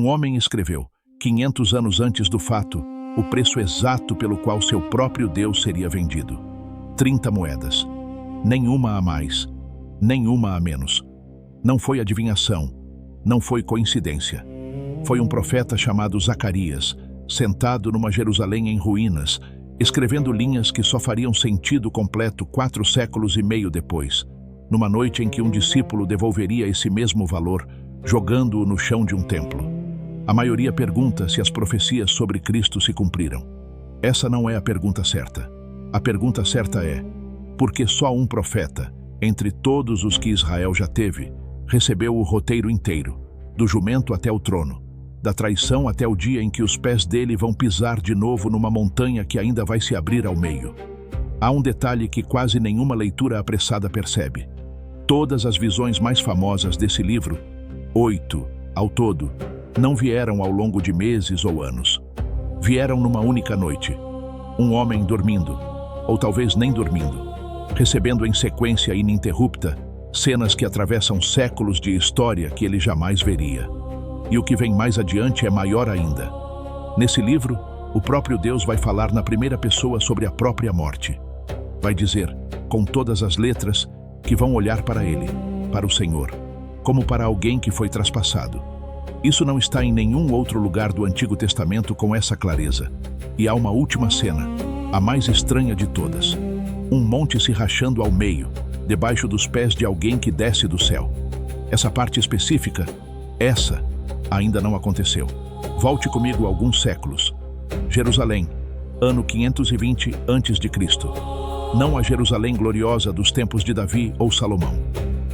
Um homem escreveu, 500 anos antes do fato, o preço exato pelo qual seu próprio Deus seria vendido. 30 moedas. Nenhuma a mais, nenhuma a menos. Não foi adivinhação, não foi coincidência. Foi um profeta chamado Zacarias, sentado numa Jerusalém em ruínas, escrevendo linhas que só fariam sentido completo 4 séculos e meio depois, numa noite em que um discípulo devolveria esse mesmo valor, jogando-o no chão de um templo. A maioria pergunta se as profecias sobre Cristo se cumpriram. Essa não é a pergunta certa. A pergunta certa é, por que só um profeta, entre todos os que Israel já teve, recebeu o roteiro inteiro, do jumento até o trono, da traição até o dia em que os pés dele vão pisar de novo numa montanha que ainda vai se abrir ao meio? Há um detalhe que quase nenhuma leitura apressada percebe. Todas as visões mais famosas desse livro, 8 ao todo, não vieram ao longo de meses ou anos. Vieram numa única noite. Um homem dormindo, ou talvez nem dormindo, recebendo em sequência ininterrupta cenas que atravessam séculos de história que ele jamais veria. E o que vem mais adiante é maior ainda. Nesse livro, o próprio Deus vai falar na primeira pessoa sobre a própria morte. Vai dizer, com todas as letras, que vão olhar para ele, para o Senhor, como para alguém que foi traspassado. Isso não está em nenhum outro lugar do Antigo Testamento com essa clareza. E há uma última cena, a mais estranha de todas. Um monte se rachando ao meio, debaixo dos pés de alguém que desce do céu. Essa parte específica, essa, ainda não aconteceu. Volte comigo alguns séculos. Jerusalém, ano 520 a.C. Não a Jerusalém gloriosa dos tempos de Davi ou Salomão.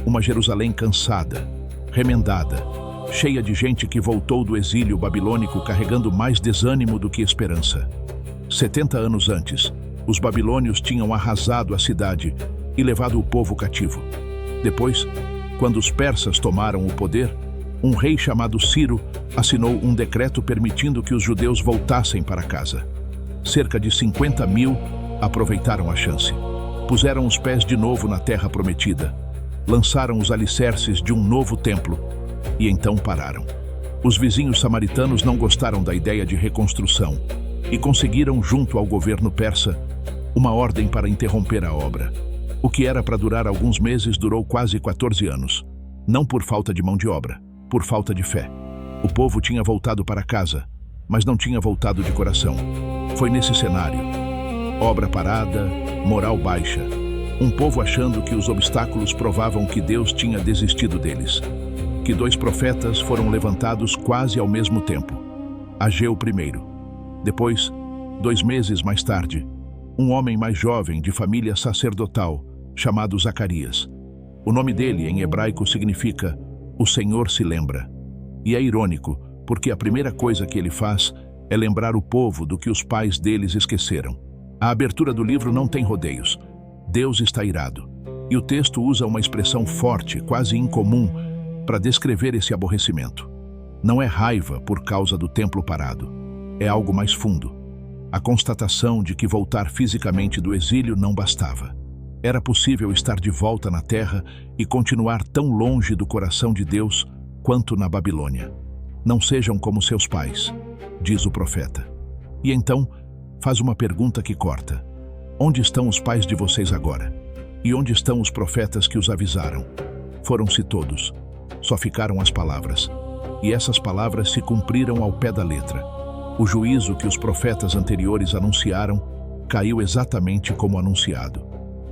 Uma Jerusalém cansada, remendada, cheia de gente que voltou do exílio babilônico carregando mais desânimo do que esperança. 70 anos antes, os babilônios tinham arrasado a cidade e levado o povo cativo. Depois, quando os persas tomaram o poder, um rei chamado Ciro assinou um decreto permitindo que os judeus voltassem para casa. Cerca de 50.000 aproveitaram a chance. Puseram os pés de novo na terra prometida, lançaram os alicerces de um novo templo e então pararam. Os vizinhos samaritanos não gostaram da ideia de reconstrução e conseguiram, junto ao governo persa, uma ordem para interromper a obra. O que era para durar alguns meses durou quase 14 anos. Não por falta de mão de obra, por falta de fé. O povo tinha voltado para casa, mas não tinha voltado de coração. Foi nesse cenário. Obra parada, moral baixa. Um povo achando que os obstáculos provavam que Deus tinha desistido deles. Que 2 profetas foram levantados quase ao mesmo tempo. Ageu primeiro. Depois, 2 meses mais tarde, um homem mais jovem de família sacerdotal, chamado Zacarias. O nome dele, em hebraico, significa "O Senhor se lembra". E é irônico, porque a primeira coisa que ele faz é lembrar o povo do que os pais deles esqueceram. A abertura do livro não tem rodeios. Deus está irado. E o texto usa uma expressão forte, quase incomum, para descrever esse aborrecimento. Não é raiva por causa do templo parado. É algo mais fundo. A constatação de que voltar fisicamente do exílio não bastava. Era possível estar de volta na terra e continuar tão longe do coração de Deus quanto na Babilônia. Não sejam como seus pais, diz o profeta. E então, faz uma pergunta que corta. Onde estão os pais de vocês agora? E onde estão os profetas que os avisaram? Foram-se todos. Só ficaram as palavras. E essas palavras se cumpriram ao pé da letra. O juízo que os profetas anteriores anunciaram caiu exatamente como anunciado.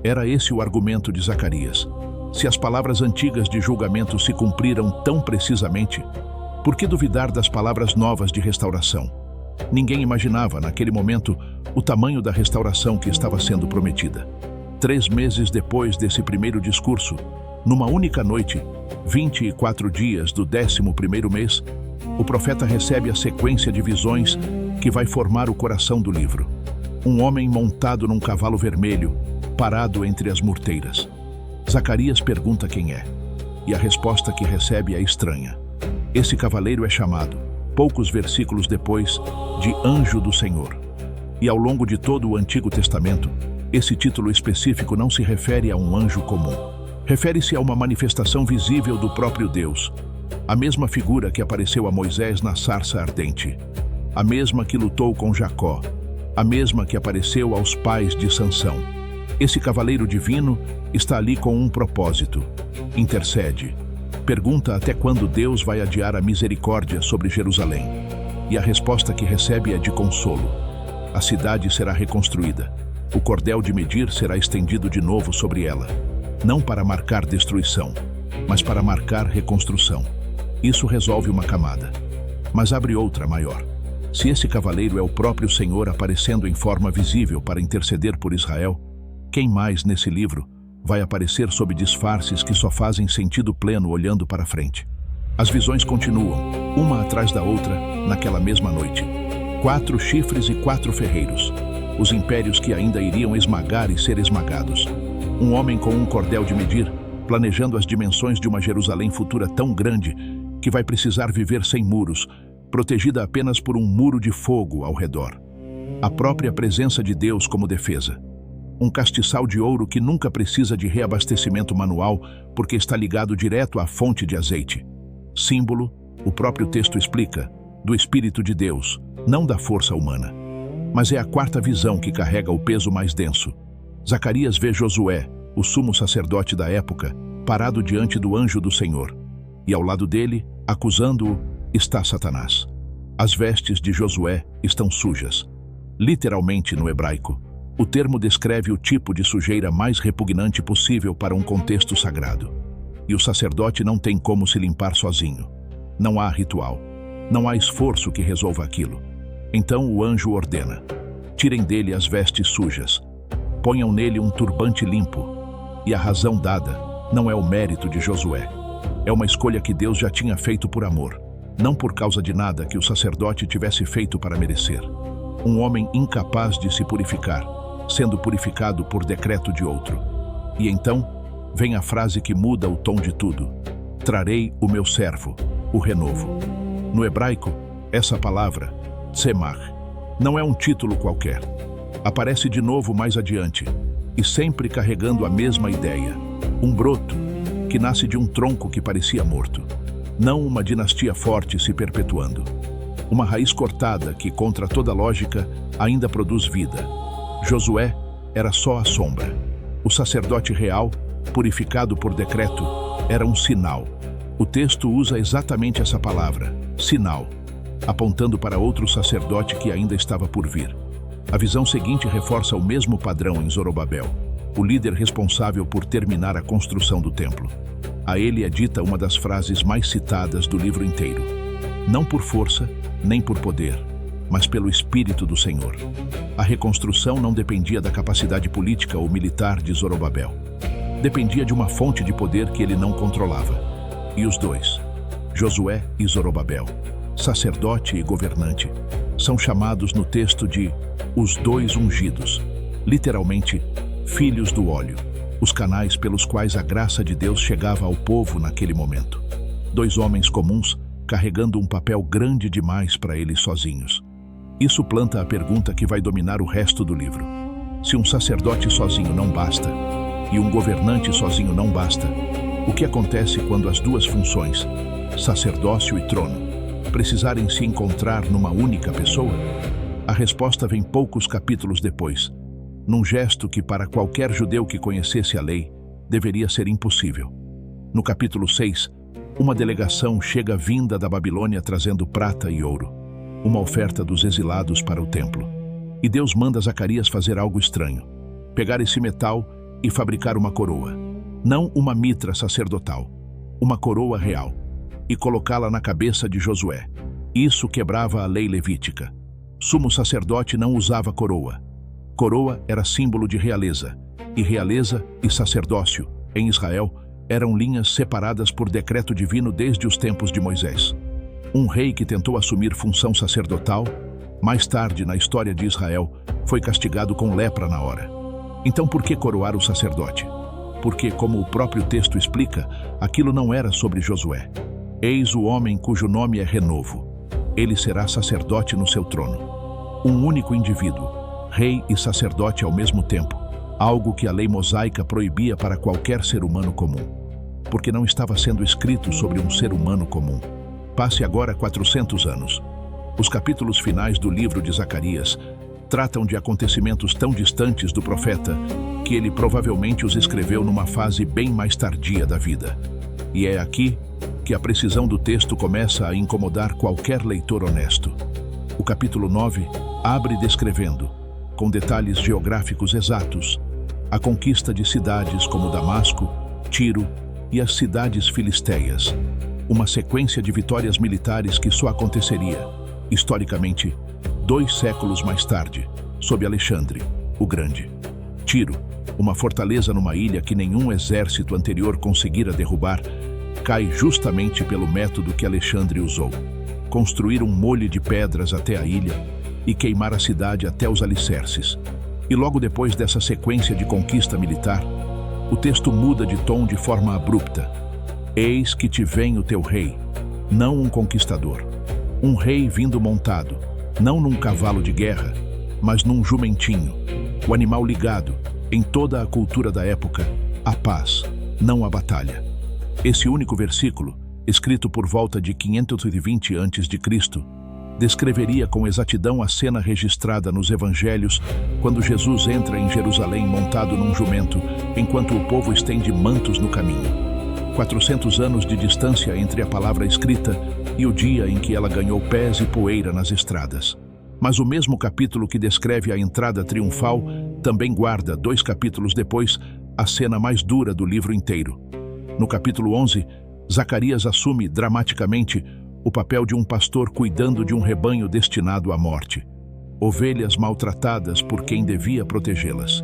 Era esse o argumento de Zacarias. Se as palavras antigas de julgamento se cumpriram tão precisamente, por que duvidar das palavras novas de restauração? Ninguém imaginava, naquele momento, o tamanho da restauração que estava sendo prometida. 3 meses depois desse primeiro discurso, numa única noite, 24 dias do 11º mês, o profeta recebe a sequência de visões que vai formar o coração do livro. Um homem montado num cavalo vermelho, parado entre as murteiras. Zacarias pergunta quem é, e a resposta que recebe é estranha. Esse cavaleiro é chamado, poucos versículos depois, de Anjo do Senhor. E ao longo de todo o Antigo Testamento, esse título específico não se refere a um anjo comum. Refere-se a uma manifestação visível do próprio Deus. A mesma figura que apareceu a Moisés na sarça ardente. A mesma que lutou com Jacó. A mesma que apareceu aos pais de Sansão. Esse cavaleiro divino está ali com um propósito. Intercede. Pergunta até quando Deus vai adiar a misericórdia sobre Jerusalém. E a resposta que recebe é de consolo. A cidade será reconstruída. O cordel de medir será estendido de novo sobre ela. Não para marcar destruição, mas para marcar reconstrução. Isso resolve uma camada. Mas abre outra maior. Se esse cavaleiro é o próprio Senhor aparecendo em forma visível para interceder por Israel, quem mais nesse livro vai aparecer sob disfarces que só fazem sentido pleno olhando para frente? As visões continuam, uma atrás da outra, naquela mesma noite. 4 chifres e 4 ferreiros. Os impérios que ainda iriam esmagar e ser esmagados. Um homem com um cordel de medir, planejando as dimensões de uma Jerusalém futura tão grande que vai precisar viver sem muros, protegida apenas por um muro de fogo ao redor. A própria presença de Deus como defesa. Um castiçal de ouro que nunca precisa de reabastecimento manual porque está ligado direto à fonte de azeite. Símbolo, o próprio texto explica, do Espírito de Deus, não da força humana. Mas é a 4ª visão que carrega o peso mais denso. Zacarias vê Josué, o sumo sacerdote da época, parado diante do anjo do Senhor. E ao lado dele, acusando-o, está Satanás. As vestes de Josué estão sujas. Literalmente no hebraico, o termo descreve o tipo de sujeira mais repugnante possível para um contexto sagrado. E o sacerdote não tem como se limpar sozinho. Não há ritual. Não há esforço que resolva aquilo. Então o anjo ordena: tirem dele as vestes sujas. Ponham nele um turbante limpo. E a razão dada não é o mérito de Josué. É uma escolha que Deus já tinha feito por amor. Não por causa de nada que o sacerdote tivesse feito para merecer. Um homem incapaz de se purificar, sendo purificado por decreto de outro. E então, vem a frase que muda o tom de tudo. Trarei o meu servo, o renovo. No hebraico, essa palavra, tzemach, não é um título qualquer. Aparece de novo mais adiante, e sempre carregando a mesma ideia. Um broto, que nasce de um tronco que parecia morto. Não uma dinastia forte se perpetuando. Uma raiz cortada que, contra toda lógica, ainda produz vida. Josué era só a sombra. O sacerdote real, purificado por decreto, era um sinal. O texto usa exatamente essa palavra, sinal, apontando para outro sacerdote que ainda estava por vir. A visão seguinte reforça o mesmo padrão em Zorobabel, o líder responsável por terminar a construção do templo. A ele é dita uma das frases mais citadas do livro inteiro. Não por força, nem por poder, mas pelo Espírito do Senhor. A reconstrução não dependia da capacidade política ou militar de Zorobabel. Dependia de uma fonte de poder que ele não controlava. E os dois, Josué e Zorobabel, sacerdote e governante, são chamados no texto de os dois ungidos, literalmente, filhos do óleo, os canais pelos quais a graça de Deus chegava ao povo naquele momento. 2 homens comuns carregando um papel grande demais para eles sozinhos. Isso planta a pergunta que vai dominar o resto do livro. Se um sacerdote sozinho não basta, e um governante sozinho não basta, o que acontece quando as duas funções, sacerdócio e trono, precisarem se encontrar numa única pessoa? A resposta vem poucos capítulos depois, num gesto que para qualquer judeu que conhecesse a lei, deveria ser impossível. No capítulo 6, uma delegação chega vinda da Babilônia trazendo prata e ouro, uma oferta dos exilados para o templo. E Deus manda Zacarias fazer algo estranho, pegar esse metal e fabricar uma coroa, não uma mitra sacerdotal, uma coroa real, e colocá-la na cabeça de Josué. Isso quebrava a lei levítica. Sumo sacerdote não usava coroa. Coroa era símbolo de realeza, e realeza e sacerdócio, em Israel, eram linhas separadas por decreto divino desde os tempos de Moisés. Um rei que tentou assumir função sacerdotal, mais tarde na história de Israel, foi castigado com lepra na hora. Então por que coroar o sacerdote? Porque, como o próprio texto explica, aquilo não era sobre Josué. Eis o homem cujo nome é Renovo. Ele será sacerdote no seu trono. Um único indivíduo, rei e sacerdote ao mesmo tempo, algo que a lei mosaica proibia para qualquer ser humano comum. porque não estava sendo escrito sobre um ser humano comum. Passe agora 400 anos. Os capítulos finais do livro de Zacarias tratam de acontecimentos tão distantes do profeta que ele provavelmente os escreveu numa fase bem mais tardia da vida. E é aqui que a precisão do texto começa a incomodar qualquer leitor honesto. O capítulo 9 abre descrevendo, com detalhes geográficos exatos, a conquista de cidades como Damasco, Tiro e as cidades filisteias, uma sequência de vitórias militares que só aconteceria, historicamente, 2 séculos mais tarde, sob Alexandre, o Grande. Tiro, uma fortaleza numa ilha que nenhum exército anterior conseguira derrubar, cai justamente pelo método que Alexandre usou: construir um molhe de pedras até a ilha e queimar a cidade até os alicerces. E logo depois dessa sequência de conquista militar, o texto muda de tom de forma abrupta. Eis que te vem o teu rei, não um conquistador. Um rei vindo montado, não num cavalo de guerra, mas num jumentinho, o animal ligado, em toda a cultura da época, à paz, não à batalha. Esse único versículo, escrito por volta de 520 a.C., descreveria com exatidão a cena registrada nos evangelhos quando Jesus entra em Jerusalém montado num jumento, enquanto o povo estende mantos no caminho. 400 anos de distância entre a palavra escrita e o dia em que ela ganhou pés e poeira nas estradas. Mas o mesmo capítulo que descreve a entrada triunfal também guarda, 2 capítulos depois, a cena mais dura do livro inteiro. No capítulo 11, Zacarias assume dramaticamente o papel de um pastor cuidando de um rebanho destinado à morte. Ovelhas maltratadas por quem devia protegê-las.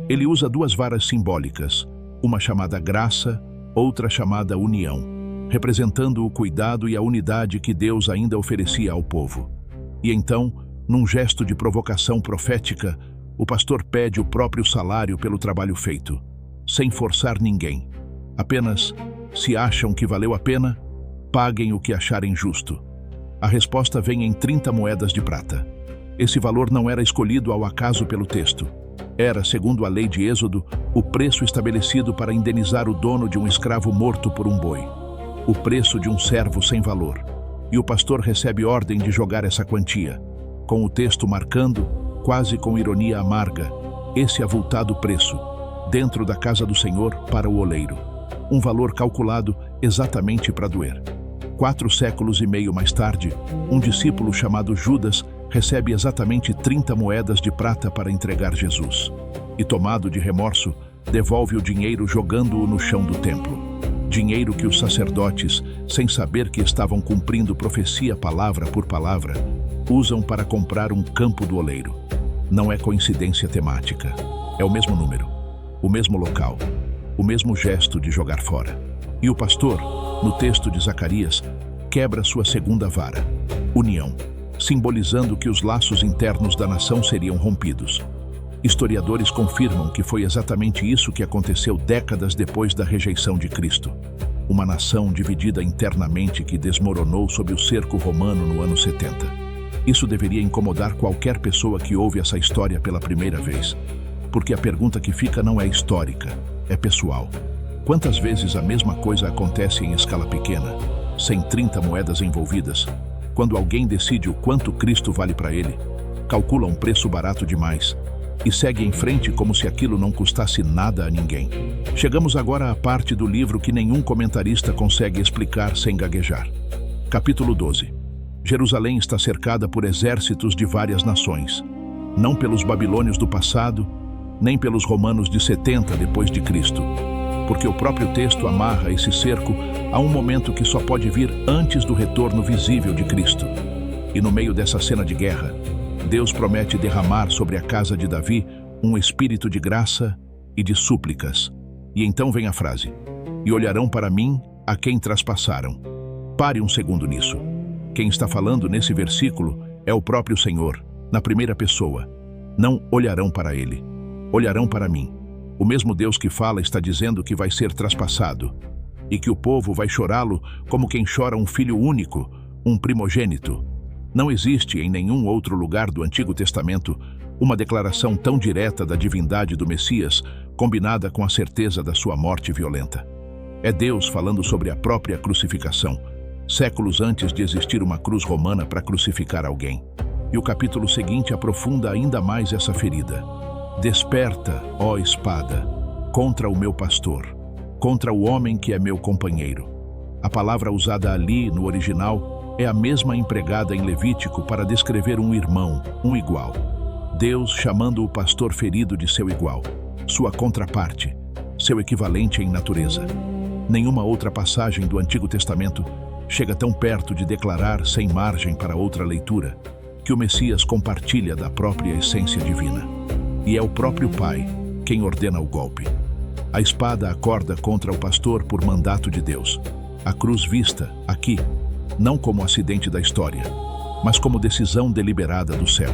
Ele usa 2 varas simbólicas, uma chamada graça, outra chamada união, representando o cuidado e a unidade que Deus ainda oferecia ao povo. E então, num gesto de provocação profética, o pastor pede o próprio salário pelo trabalho feito, sem forçar ninguém. Apenas, se acham que valeu a pena, paguem o que acharem justo. A resposta vem em 30 moedas de prata. Esse valor não era escolhido ao acaso pelo texto. Era, segundo a lei de Êxodo, o preço estabelecido para indenizar o dono de um escravo morto por um boi. O preço de um servo sem valor. E o pastor recebe ordem de jogar essa quantia, com o texto marcando, quase com ironia amarga, esse avultado preço, dentro da casa do Senhor para o oleiro. Um valor calculado exatamente para doer. 4 séculos e meio mais tarde, um discípulo chamado Judas recebe exatamente 30 moedas de prata para entregar Jesus. E tomado de remorso, devolve o dinheiro jogando-o no chão do templo. Dinheiro que os sacerdotes, sem saber que estavam cumprindo profecia palavra por palavra, usam para comprar um campo do oleiro. Não é coincidência temática. É o mesmo número, o mesmo local, o mesmo gesto de jogar fora. E o pastor, no texto de Zacarias, quebra sua segunda vara, união, simbolizando que os laços internos da nação seriam rompidos. Historiadores confirmam que foi exatamente isso que aconteceu décadas depois da rejeição de Cristo. Uma nação dividida internamente que desmoronou sob o cerco romano no ano 70. Isso deveria incomodar qualquer pessoa que ouve essa história pela primeira vez, porque a pergunta que fica não é histórica, é pessoal. Quantas vezes a mesma coisa acontece em escala pequena, sem 30 moedas envolvidas, quando alguém decide o quanto Cristo vale para ele, calcula um preço barato demais e segue em frente como se aquilo não custasse nada a ninguém? Chegamos agora à parte do livro que nenhum comentarista consegue explicar sem gaguejar. Capítulo 12. Jerusalém está cercada por exércitos de várias nações, não pelos babilônios do passado, nem pelos romanos de 70 depois de Cristo, porque o próprio texto amarra esse cerco a um momento que só pode vir antes do retorno visível de Cristo. E no meio dessa cena de guerra, Deus promete derramar sobre a casa de Davi um espírito de graça e de súplicas. E então vem a frase: e olharão para mim a quem traspassaram. Pare um segundo nisso. Quem está falando nesse versículo é o próprio Senhor, na primeira pessoa. Não olharão para ele, olharão para mim. O mesmo Deus que fala está dizendo que vai ser traspassado e que o povo vai chorá-lo como quem chora um filho único, um primogênito. Não existe em nenhum outro lugar do Antigo Testamento uma declaração tão direta da divindade do Messias, combinada com a certeza da sua morte violenta. É Deus falando sobre a própria crucificação, séculos antes de existir uma cruz romana para crucificar alguém. E o capítulo seguinte aprofunda ainda mais essa ferida. Desperta, ó espada, contra o meu pastor, contra o homem que é meu companheiro. A palavra usada ali, no original, é a mesma empregada em Levítico para descrever um irmão, um igual. Deus chamando o pastor ferido de seu igual, sua contraparte, seu equivalente em natureza. Nenhuma outra passagem do Antigo Testamento chega tão perto de declarar, sem margem para outra leitura, que o Messias compartilha da própria essência divina. E é o próprio Pai quem ordena o golpe. A espada acorda contra o pastor por mandato de Deus. A cruz vista, aqui, não como acidente da história, mas como decisão deliberada do céu.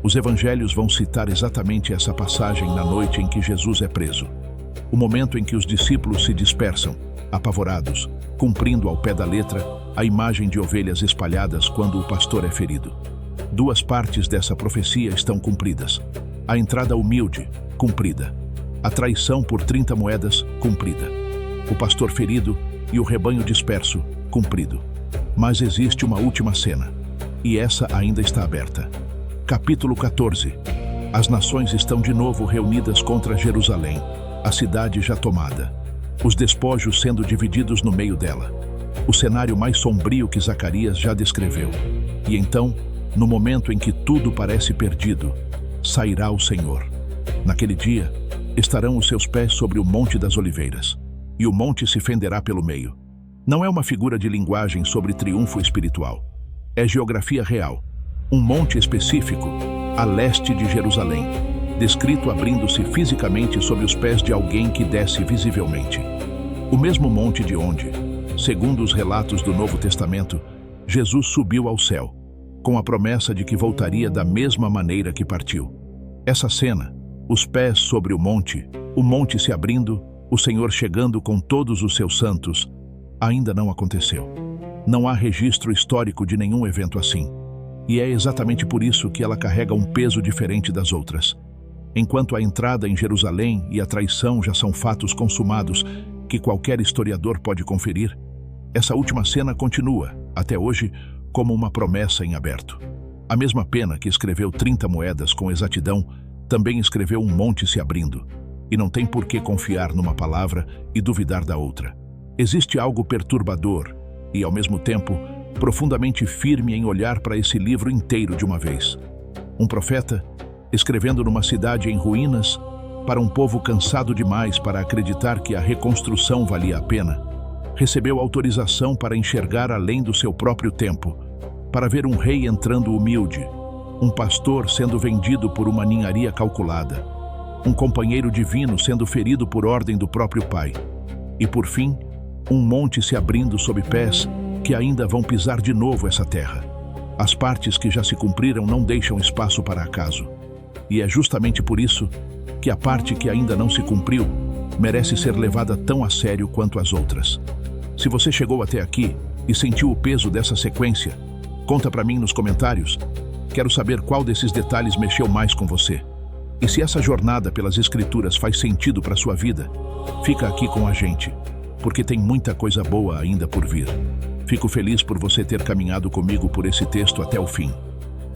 Os evangelhos vão citar exatamente essa passagem na noite em que Jesus é preso. O momento em que os discípulos se dispersam, apavorados, cumprindo ao pé da letra a imagem de ovelhas espalhadas quando o pastor é ferido. Duas partes dessa profecia estão cumpridas. A entrada humilde, cumprida. A traição por 30 moedas, cumprida. O pastor ferido e o rebanho disperso, cumprido. Mas existe uma última cena, e essa ainda está aberta. Capítulo 14. As nações estão de novo reunidas contra Jerusalém, a cidade já tomada. Os despojos sendo divididos no meio dela. O cenário mais sombrio que Zacarias já descreveu. E então, no momento em que tudo parece perdido, sairá o Senhor. Naquele dia, estarão os seus pés sobre o Monte das Oliveiras, e o monte se fenderá pelo meio. Não é uma figura de linguagem sobre triunfo espiritual. É geografia real. Um monte específico, a leste de Jerusalém, descrito abrindo-se fisicamente sob os pés de alguém que desce visivelmente. O mesmo monte de onde, segundo os relatos do Novo Testamento, Jesus subiu ao céu, com a promessa de que voltaria da mesma maneira que partiu. Essa cena, os pés sobre o monte se abrindo, o Senhor chegando com todos os seus santos, ainda não aconteceu. Não há registro histórico de nenhum evento assim. E é exatamente por isso que ela carrega um peso diferente das outras. Enquanto a entrada em Jerusalém e a traição já são fatos consumados que qualquer historiador pode conferir, essa última cena continua, até hoje, como uma promessa em aberto. A mesma pena que escreveu 30 moedas com exatidão, também escreveu um monte se abrindo, e não tem por que confiar numa palavra e duvidar da outra. Existe algo perturbador e, ao mesmo tempo, profundamente firme em olhar para esse livro inteiro de uma vez. Um profeta, escrevendo numa cidade em ruínas, para um povo cansado demais para acreditar que a reconstrução valia a pena, recebeu autorização para enxergar além do seu próprio tempo, para ver um rei entrando humilde, um pastor sendo vendido por uma ninharia calculada, um companheiro divino sendo ferido por ordem do próprio Pai, e, por fim, um monte se abrindo sob pés que ainda vão pisar de novo essa terra. As partes que já se cumpriram não deixam espaço para acaso. E é justamente por isso que a parte que ainda não se cumpriu merece ser levada tão a sério quanto as outras. Se você chegou até aqui e sentiu o peso dessa sequência, conta para mim nos comentários. Quero saber qual desses detalhes mexeu mais com você. E se essa jornada pelas Escrituras faz sentido para sua vida, fica aqui com a gente, porque tem muita coisa boa ainda por vir. Fico feliz por você ter caminhado comigo por esse texto até o fim.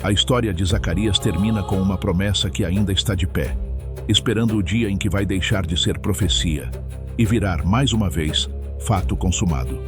A história de Zacarias termina com uma promessa que ainda está de pé, esperando o dia em que vai deixar de ser profecia e virar, mais uma vez, fato consumado.